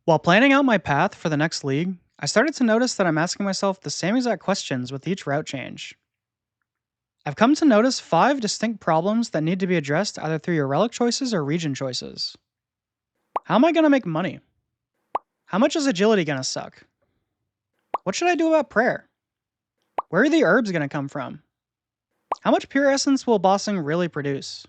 While planning out my path for the next league, I started to notice that I'm asking myself the same exact questions with each route change. I've come to notice 5 distinct problems that need to be addressed either through your relic choices or region choices. How am I going to make money? How much is agility going to suck? What should I do about prayer? Where are the herbs going to come from? How much pure essence will bossing really produce?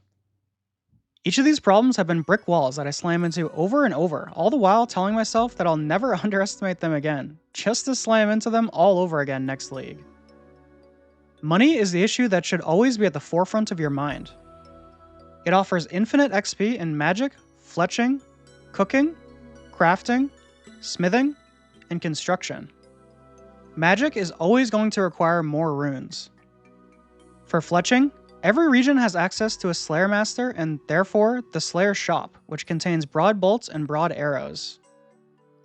Each of these problems have been brick walls that I slam into over and over, all the while telling myself that I'll never underestimate them again, just to slam into them all over again next league. Money is the issue that should always be at the forefront of your mind. It offers infinite XP in magic, fletching, cooking, crafting, smithing, and construction. Magic is always going to require more runes. For fletching, every region has access to a Slayer Master and therefore the Slayer Shop, which contains broad bolts and broad arrows.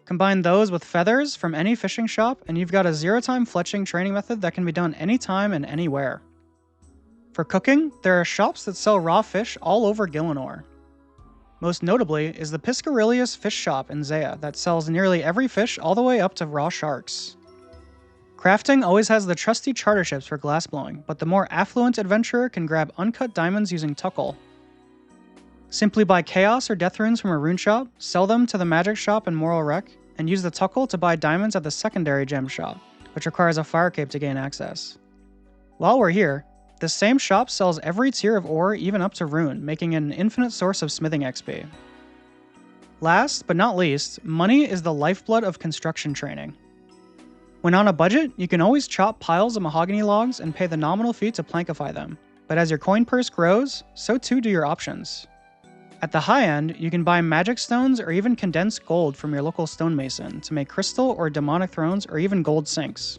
Combine those with feathers from any fishing shop and you've got a 0-time fletching training method that can be done anytime and anywhere. For cooking, there are shops that sell raw fish all over Gielinor. Most notably is the Piscarilius Fish Shop in Zaya that sells nearly every fish all the way up to raw sharks. Crafting always has the trusty charter ships for glassblowing, but the more affluent adventurer can grab uncut diamonds using Tuckle. Simply buy Chaos or Death Runes from a rune shop, sell them to the magic shop in Moral Wreck, and use the Tuckle to buy diamonds at the secondary gem shop, which requires a fire cape to gain access. While we're here, this same shop sells every tier of ore even up to rune, making it an infinite source of smithing XP. Last but not least, money is the lifeblood of construction training. When on a budget, you can always chop piles of mahogany logs and pay the nominal fee to plankify them, but as your coin purse grows, so too do your options. At the high end, you can buy magic stones or even condensed gold from your local stonemason to make crystal or demonic thrones or even gold sinks.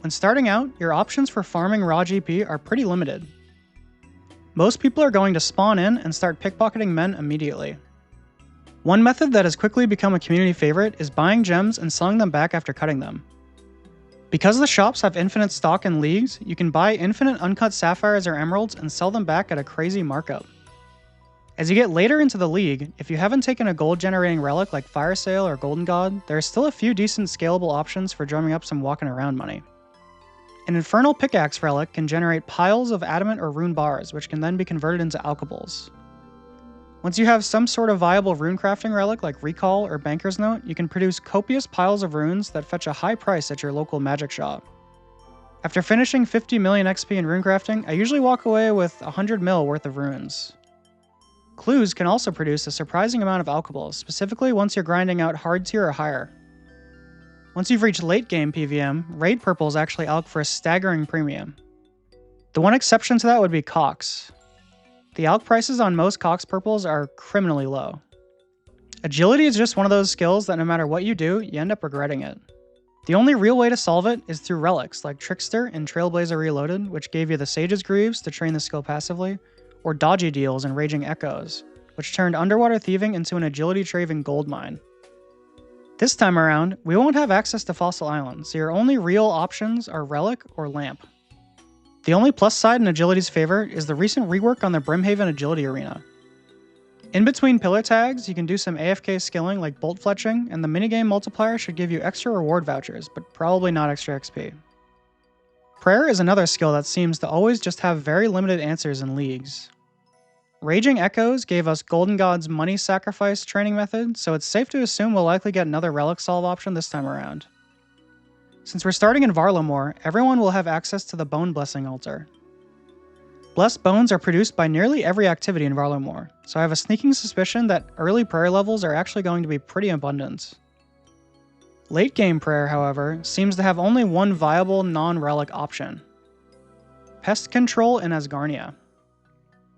When starting out, your options for farming raw GP are pretty limited. Most people are going to spawn in and start pickpocketing men immediately. One method that has quickly become a community favorite is buying gems and selling them back after cutting them. Because the shops have infinite stock in leagues, you can buy infinite uncut sapphires or emeralds and sell them back at a crazy markup. As you get later into the league, if you haven't taken a gold generating relic like Fire Sail or Golden God, there are still a few decent scalable options for drumming up some walking around money. An Infernal Pickaxe relic can generate piles of adamant or rune bars, which can then be converted into alkables. Once you have some sort of viable rune crafting relic like Recall or Banker's Note, you can produce copious piles of runes that fetch a high price at your local magic shop. After finishing 50 million XP in rune crafting, I usually walk away with 100 mil worth of runes. Clues can also produce a surprising amount of alkables, specifically once you're grinding out hard tier or higher. Once you've reached late game PVM, raid purples actually alk for a staggering premium. The one exception to that would be Cox. The alk prices on most Cox purples are criminally low. Agility is just one of those skills that no matter what you do, you end up regretting it. The only real way to solve it is through relics like Trickster and Trailblazer Reloaded, which gave you the Sage's Greaves to train the skill passively, or Dodgy Deals and Raging Echoes, which turned underwater thieving into an agility-traving gold mine. This time around, we won't have access to Fossil Island, so your only real options are Relic or Lamp. The only plus side in Agility's favor is the recent rework on the Brimhaven Agility Arena. In between pillar tags, you can do some AFK skilling like bolt fletching, and the minigame multiplier should give you extra reward vouchers, but probably not extra XP. Prayer is another skill that seems to always just have very limited answers in leagues. Raging Echoes gave us Golden God's money sacrifice training method, so it's safe to assume we'll likely get another relic solve option this time around. Since we're starting in Varlamore, everyone will have access to the Bone Blessing Altar. Blessed Bones are produced by nearly every activity in Varlamore, so I have a sneaking suspicion that early prayer levels are actually going to be pretty abundant. Late game prayer, however, seems to have only one viable non-relic option: Pest Control in Asgarnia.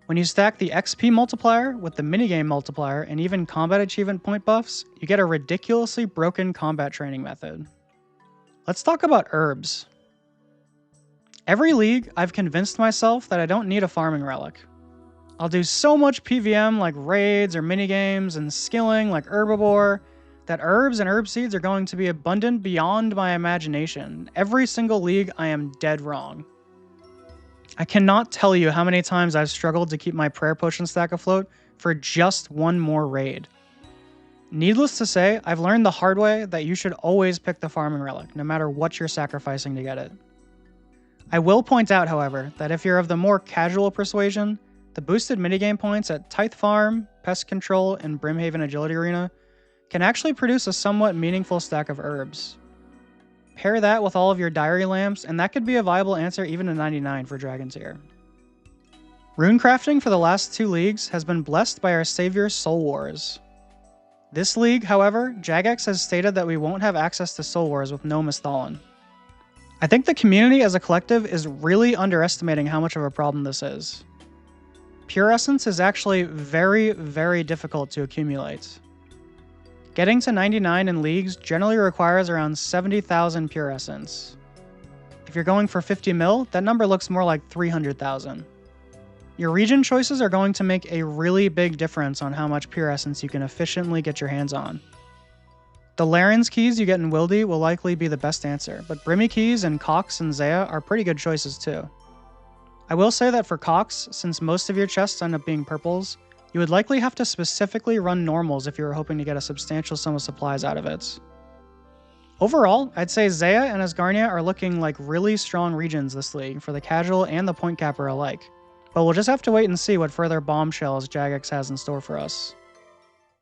When you stack the XP multiplier with the minigame multiplier and even combat achievement point buffs, you get a ridiculously broken combat training method. Let's talk about herbs. Every league, I've convinced myself that I don't need a farming relic. I'll do so much PVM like raids or minigames and skilling like herbivore that herbs and herb seeds are going to be abundant beyond my imagination. Every single league, I am dead wrong. I cannot tell you how many times I've struggled to keep my prayer potion stack afloat for just one more raid. Needless to say, I've learned the hard way that you should always pick the farming relic, no matter what you're sacrificing to get it. I will point out, however, that if you're of the more casual persuasion, the boosted minigame points at Tithe Farm, Pest Control, and Brimhaven Agility Arena can actually produce a somewhat meaningful stack of herbs. Pair that with all of your diary lamps, and that could be a viable answer even to 99 for Dragon Tier. Rune crafting for the last 2 leagues has been blessed by our savior Soul Wars. This league, however, Jagex has stated that we won't have access to Soul Wars with no Misthalin. I think the community as a collective is really underestimating how much of a problem this is. Pure Essence is actually very, very difficult to accumulate. Getting to 99 in leagues generally requires around 70,000 Pure Essence. If you're going for 50 mil, that number looks more like 300,000. Your region choices are going to make a really big difference on how much Pure Essence you can efficiently get your hands on. The Laren's keys you get in Wildy will likely be the best answer, but Brimmy keys and Cox and Zaya are pretty good choices too. I will say that for Cox, since most of your chests end up being purples, you would likely have to specifically run normals if you were hoping to get a substantial sum of supplies out of it. Overall, I'd say Zaya and Asgarnia are looking like really strong regions this league for the casual and the point capper alike, but we'll just have to wait and see what further bombshells Jagex has in store for us.